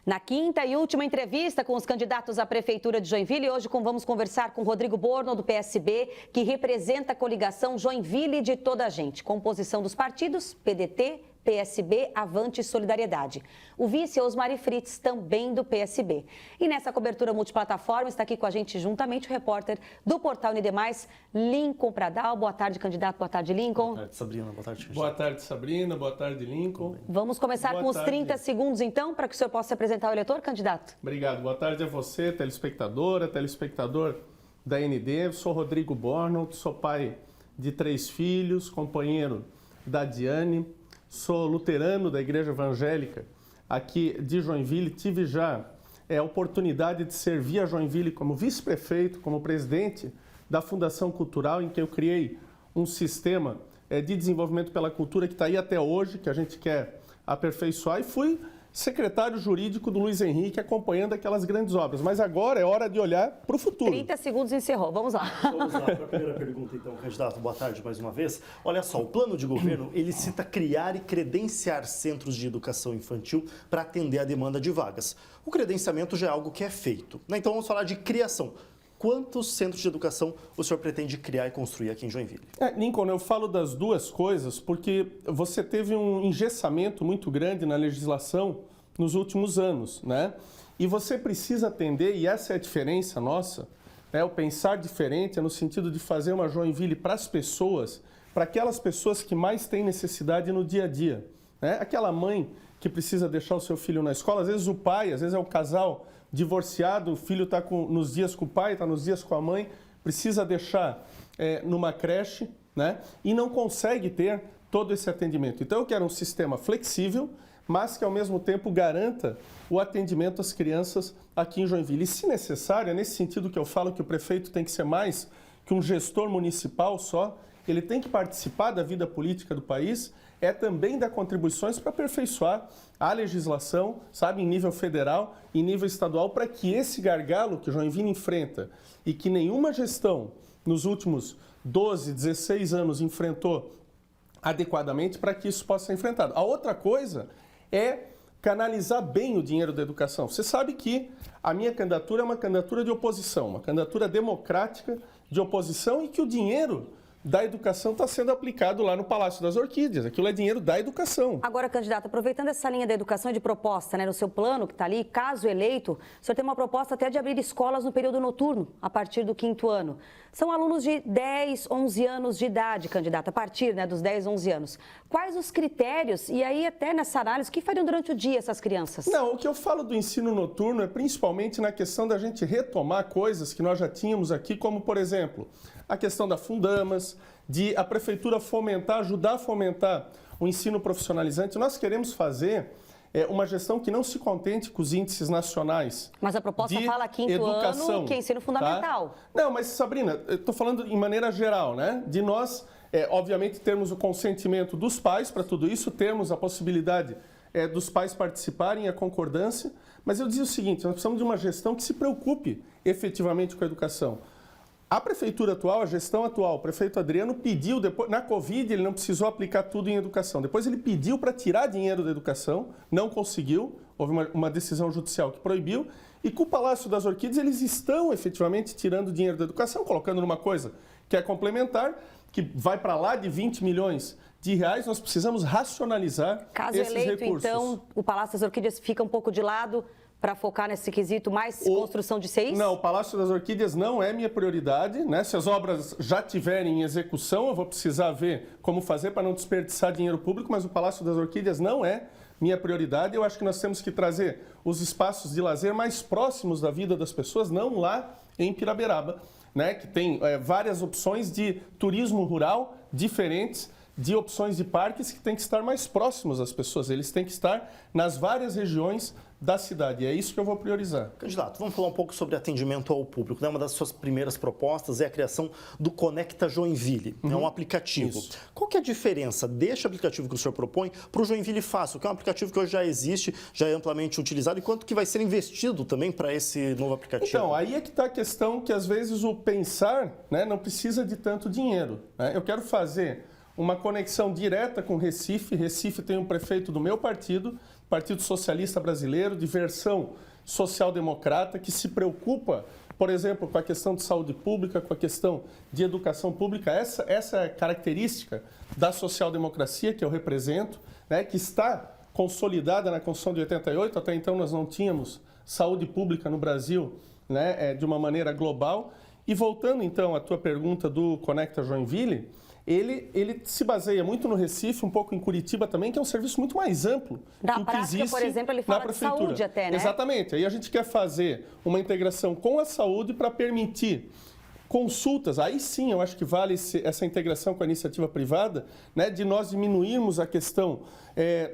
Na quinta e última entrevista com os candidatos à Prefeitura de Joinville, hoje vamos conversar com Rodrigo Borno, do PSB, que representa a coligação Joinville de Toda a Gente, composição dos partidos PDT, PSB, Avante e Solidariedade. O vice é Osmari Fritz, também do PSB. E nessa cobertura multiplataforma está aqui com a gente juntamente o repórter do Portal ND+, Lincoln Pradal. Boa tarde, candidato. Boa tarde, Lincoln. Boa tarde, Sabrina. Boa tarde, Boa tarde, Sabrina. Boa tarde, Lincoln. Vamos começar com os 30 segundos, então, para que o senhor possa se apresentar ao eleitor, candidato. Obrigado. Boa tarde a você, telespectadora, telespectador da ND. Sou Rodrigo Borno, sou pai de 3 filhos, companheiro da Diane. Sou luterano da Igreja Evangélica aqui de Joinville. Tive já a oportunidade de servir a Joinville como vice-prefeito, como presidente da Fundação Cultural, em que eu criei um sistema de desenvolvimento pela cultura que está aí até hoje, que a gente quer aperfeiçoar. E fui secretário jurídico do Luiz Henrique, acompanhando aquelas grandes obras. Mas agora é hora de olhar para o futuro. 30 segundos encerrou. Vamos lá. Vamos lá para a primeira pergunta, então, candidato. Boa tarde mais uma vez. Olha só, o plano de governo, ele cita criar e credenciar centros de educação infantil para atender a demanda de vagas. O credenciamento já é algo que é feito, né? Então vamos falar de criação. Quantos centros de educação o senhor pretende criar e construir aqui em Joinville? Lincoln, eu falo das duas coisas porque você teve um engessamento muito grande na legislação nos últimos anos, né? E você precisa atender, e essa é a diferença nossa, né? O pensar diferente é no sentido de fazer uma Joinville para as pessoas, para aquelas pessoas que mais têm necessidade no dia a dia, né? Aquela mãe que precisa deixar o seu filho na escola, às vezes o pai, às vezes é o casal divorciado, o filho está nos dias com o pai, está nos dias com a mãe, precisa deixar numa creche, né? E não consegue ter todo esse atendimento. Então eu quero um sistema flexível, mas que ao mesmo tempo garanta o atendimento às crianças aqui em Joinville. E se necessário, é nesse sentido que eu falo que o prefeito tem que ser mais que um gestor municipal só, ele tem que participar da vida política do país, é também dar contribuições para aperfeiçoar a legislação, sabe, em nível federal e em nível estadual, para que esse gargalo que Joinville enfrenta e que nenhuma gestão nos últimos 12, 16 anos enfrentou adequadamente, para que isso possa ser enfrentado. A outra coisa é canalizar bem o dinheiro da educação. Você sabe que a minha candidatura é uma candidatura de oposição, uma candidatura democrática de oposição, e que o dinheiro da educação está sendo aplicado lá no Palácio das Orquídeas. Aquilo é dinheiro da educação. Agora, candidato, aproveitando essa linha da educação e de proposta, né, no seu plano que está ali, caso eleito, o senhor tem uma proposta até de abrir escolas no período noturno, a partir do 5º ano. São alunos de 10, 11 anos de idade, candidato, a partir, né, dos 10, 11 anos. Quais os critérios, e aí até nessa análise, o que fariam durante o dia essas crianças? Não, o que eu falo do ensino noturno é principalmente na questão da gente retomar coisas que nós já tínhamos aqui, como, por exemplo, a questão da Fundamas, de a prefeitura fomentar, ajudar a fomentar o ensino profissionalizante. Nós queremos fazer uma gestão que não se contente com os índices nacionais. Mas a proposta de fala 5º educação, ano, que é ensino fundamental. Tá? Não, mas Sabrina, eu estou falando em maneira geral, né? De nós, obviamente, termos o consentimento dos pais para tudo isso, termos a possibilidade dos pais participarem, a concordância. Mas eu dizia o seguinte, nós precisamos de uma gestão que se preocupe efetivamente com a educação. A prefeitura atual, a gestão atual, o prefeito Adriano pediu, depois, na Covid ele não precisou aplicar tudo em educação. Depois ele pediu para tirar dinheiro da educação, não conseguiu, houve uma decisão judicial que proibiu. E com o Palácio das Orquídeas eles estão efetivamente tirando dinheiro da educação, colocando numa coisa que é complementar, que vai para lá de 20 milhões de reais. Nós precisamos racionalizar esses eleito, recursos. Então, o Palácio das Orquídeas fica um pouco de lado para focar nesse quesito mais construção de CEIs? Não, o Palácio das Orquídeas não é minha prioridade, né? Se as obras já tiverem em execução, eu vou precisar ver como fazer para não desperdiçar dinheiro público, mas o Palácio das Orquídeas não é minha prioridade. Eu acho que nós temos que trazer os espaços de lazer mais próximos da vida das pessoas, não lá em Piraberaba, né? Que tem várias opções de turismo rural diferentes, de opções de parques que têm que estar mais próximos às pessoas. Eles têm que estar nas várias regiões da cidade. É isso que eu vou priorizar. Candidato, vamos falar um pouco sobre atendimento ao público, né? Uma das suas primeiras propostas é a criação do Conecta Joinville, é um aplicativo. Isso. Qual que é a diferença deste aplicativo que o senhor propõe para o Joinville Fácil, que é um aplicativo que hoje já existe, já é amplamente utilizado, e quanto que vai ser investido também para esse novo aplicativo? Então, aí é que está a questão que às vezes o pensar, né, não precisa de tanto dinheiro, né? Eu quero fazer uma conexão direta com Recife. Recife tem um prefeito do meu partido, Partido Socialista Brasileiro, de versão social-democrata, que se preocupa, por exemplo, com a questão de saúde pública, com a questão de educação pública. Essa é a característica da social-democracia que eu represento, né, que está consolidada na Constituição de 88. Até então nós não tínhamos saúde pública no Brasil, né, de uma maneira global. E voltando então à tua pergunta do Conecta Joinville, ele se baseia muito no Recife, um pouco em Curitiba também, que é um serviço muito mais amplo Na que o que prática, existe por exemplo, ele na fala de prefeitura. saúde até, né? Exatamente. Aí a gente quer fazer uma integração com a saúde para permitir consultas. Aí sim, eu acho que vale essa integração com a iniciativa privada, né, de nós diminuirmos a questão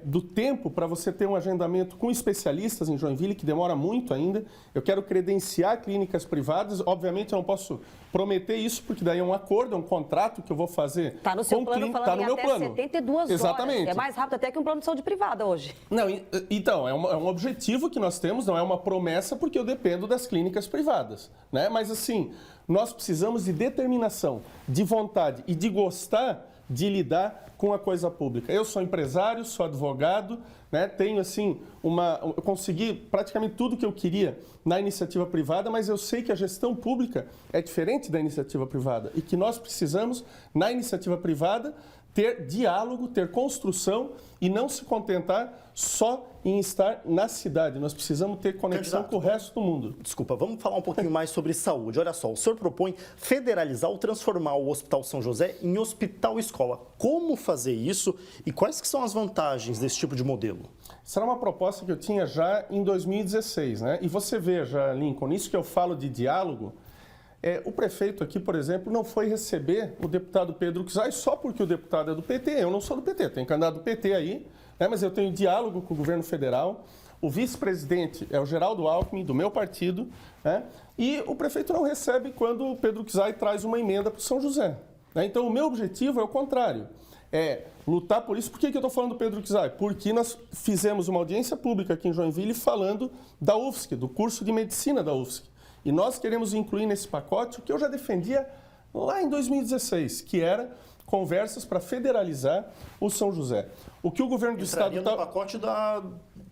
do tempo para você ter um agendamento com especialistas em Joinville, que demora muito ainda. Eu quero credenciar clínicas privadas. Obviamente, eu não posso prometer isso, porque daí é um acordo, é um contrato que eu vou fazer. Está no seu plano, falando tá no em meu até plano. 72 horas. Exatamente. É mais rápido até que um plano de saúde privada hoje. Não, então, é um objetivo que nós temos, não é uma promessa, porque eu dependo das clínicas privadas, né? Mas assim, nós precisamos de determinação, de vontade e de gostar de lidar com a coisa pública. Eu sou empresário, sou advogado, né? Tenho assim eu consegui praticamente tudo que eu queria na iniciativa privada, mas eu sei que a gestão pública é diferente da iniciativa privada e que nós precisamos, na iniciativa privada, ter diálogo, ter construção e não se contentar só em estar na cidade. Nós precisamos ter conexão com o resto do mundo. Desculpa, vamos falar um pouquinho mais sobre saúde. Olha só, o senhor propõe federalizar ou transformar o Hospital São José em hospital-escola. Como fazer isso e quais que são as vantagens desse tipo de modelo? Essa era uma proposta que eu tinha já em 2016, né? E você veja, Lincoln, isso que eu falo de diálogo, o prefeito aqui, por exemplo, não foi receber o deputado Pedro Kizai só porque o deputado é do PT. Eu não sou do PT, tem candidato do PT aí, né? Mas eu tenho diálogo com o governo federal. O vice-presidente é o Geraldo Alckmin, do meu partido, né? E o prefeito não recebe quando o Pedro Kizai traz uma emenda para o São José, né? Então, o meu objetivo é o contrário, é lutar por isso. Por que eu estou falando do Pedro Kizai? Porque nós fizemos uma audiência pública aqui em Joinville falando da UFSC, do curso de medicina da UFSC. E nós queremos incluir nesse pacote o que eu já defendia lá em 2016, que era conversas para federalizar o São José. O que o governo do estado está no pacote do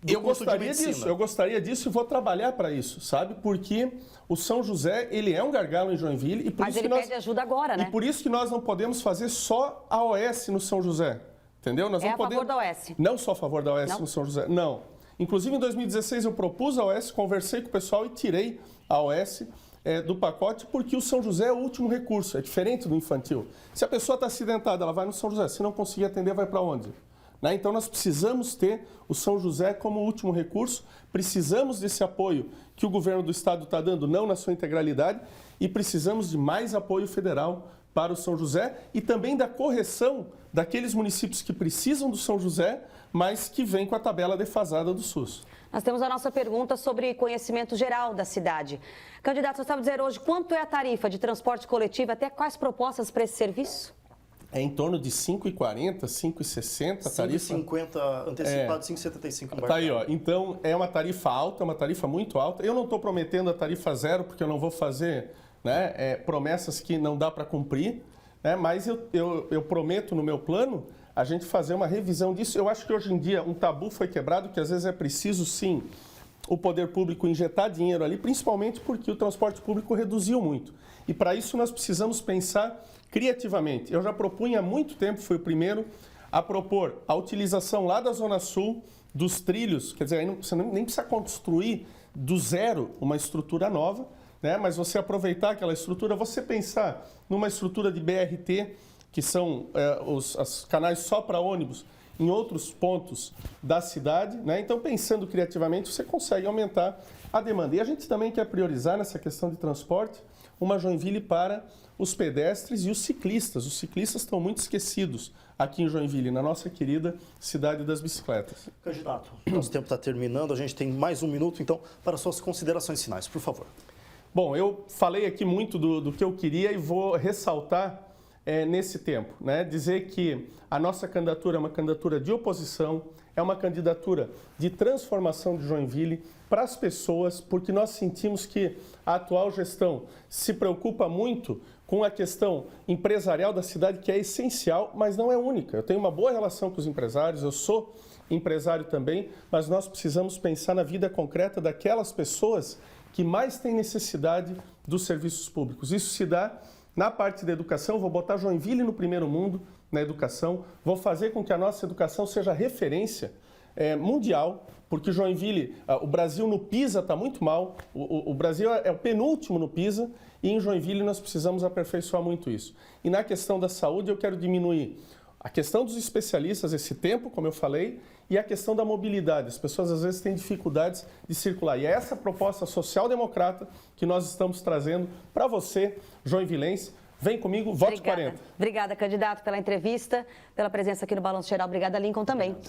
eu curso gostaria de medicina. disso, eu gostaria disso e vou trabalhar para isso, sabe? Porque o São José, ele é um gargalo em Joinville e por Mas isso ele que nós, pede ajuda agora, né? E por isso que nós não podemos fazer só a OS no São José. Entendeu? Nós É não a favor podemos... da OS. Não sou a favor da OS Não? no São José, não. Inclusive, em 2016, eu propus a OS, conversei com o pessoal e tirei a OS do pacote, porque o São José é o último recurso, é diferente do infantil. Se a pessoa está acidentada, ela vai no São José. Se não conseguir atender, vai para onde? Né? Então, nós precisamos ter o São José como último recurso, precisamos desse apoio que o governo do estado está dando, não na sua integralidade, e precisamos de mais apoio federal para o São José e também da correção daqueles municípios que precisam do São José, mas que vêm com a tabela defasada do SUS. Nós temos a nossa pergunta sobre conhecimento geral da cidade. Candidato, você sabe dizer hoje quanto é a tarifa de transporte coletivo, até quais propostas para esse serviço? É em torno de R$ 5,40, R$ 5,60 a tarifa. 5,50 antecipado, 5,75 embarcado. Tá aí, ó. Então, é uma tarifa alta, uma tarifa muito alta. Eu não estou prometendo a tarifa zero, porque eu não vou fazer, né, promessas que não dá para cumprir, né, mas eu prometo no meu plano a gente fazer uma revisão disso. Eu acho que hoje em dia um tabu foi quebrado, que às vezes é preciso, sim, o poder público injetar dinheiro ali, principalmente porque o transporte público reduziu muito. E para isso nós precisamos pensar criativamente. Eu já propunha há muito tempo, fui o primeiro a propor a utilização lá da Zona Sul dos trilhos, quer dizer, aí você nem precisa construir do zero uma estrutura nova, né? Mas você aproveitar aquela estrutura, você pensar numa estrutura de BRT, que são os canais só para ônibus, em outros pontos da cidade, né? Então, pensando criativamente, você consegue aumentar a demanda. E a gente também quer priorizar nessa questão de transporte uma Joinville para os pedestres e os ciclistas. Os ciclistas estão muito esquecidos aqui em Joinville, na nossa querida cidade das bicicletas. Candidato, nosso tempo está terminando, a gente tem mais um minuto, então, para suas considerações finais, por favor. Bom, eu falei aqui muito do que eu queria e vou ressaltar nesse tempo, né? Dizer que a nossa candidatura é uma candidatura de oposição, é uma candidatura de transformação de Joinville para as pessoas, porque nós sentimos que a atual gestão se preocupa muito com a questão empresarial da cidade, que é essencial, mas não é única. Eu tenho uma boa relação com os empresários, eu sou empresário também, mas nós precisamos pensar na vida concreta daquelas pessoas que mais têm necessidade dos serviços públicos. Isso se dá na parte da educação, vou botar Joinville no primeiro mundo na educação, vou fazer com que a nossa educação seja referência mundial, porque Joinville, o Brasil no PISA está muito mal, o Brasil é o penúltimo no PISA, e em Joinville nós precisamos aperfeiçoar muito isso. E na questão da saúde eu quero diminuir a questão dos especialistas, esse tempo, como eu falei, e a questão da mobilidade. As pessoas às vezes têm dificuldades de circular. E é essa proposta social-democrata que nós estamos trazendo para você, joinvilense. Vem comigo, vote 40. Obrigada, candidato, pela entrevista, pela presença aqui no Balanço Geral. Obrigada, Lincoln, também.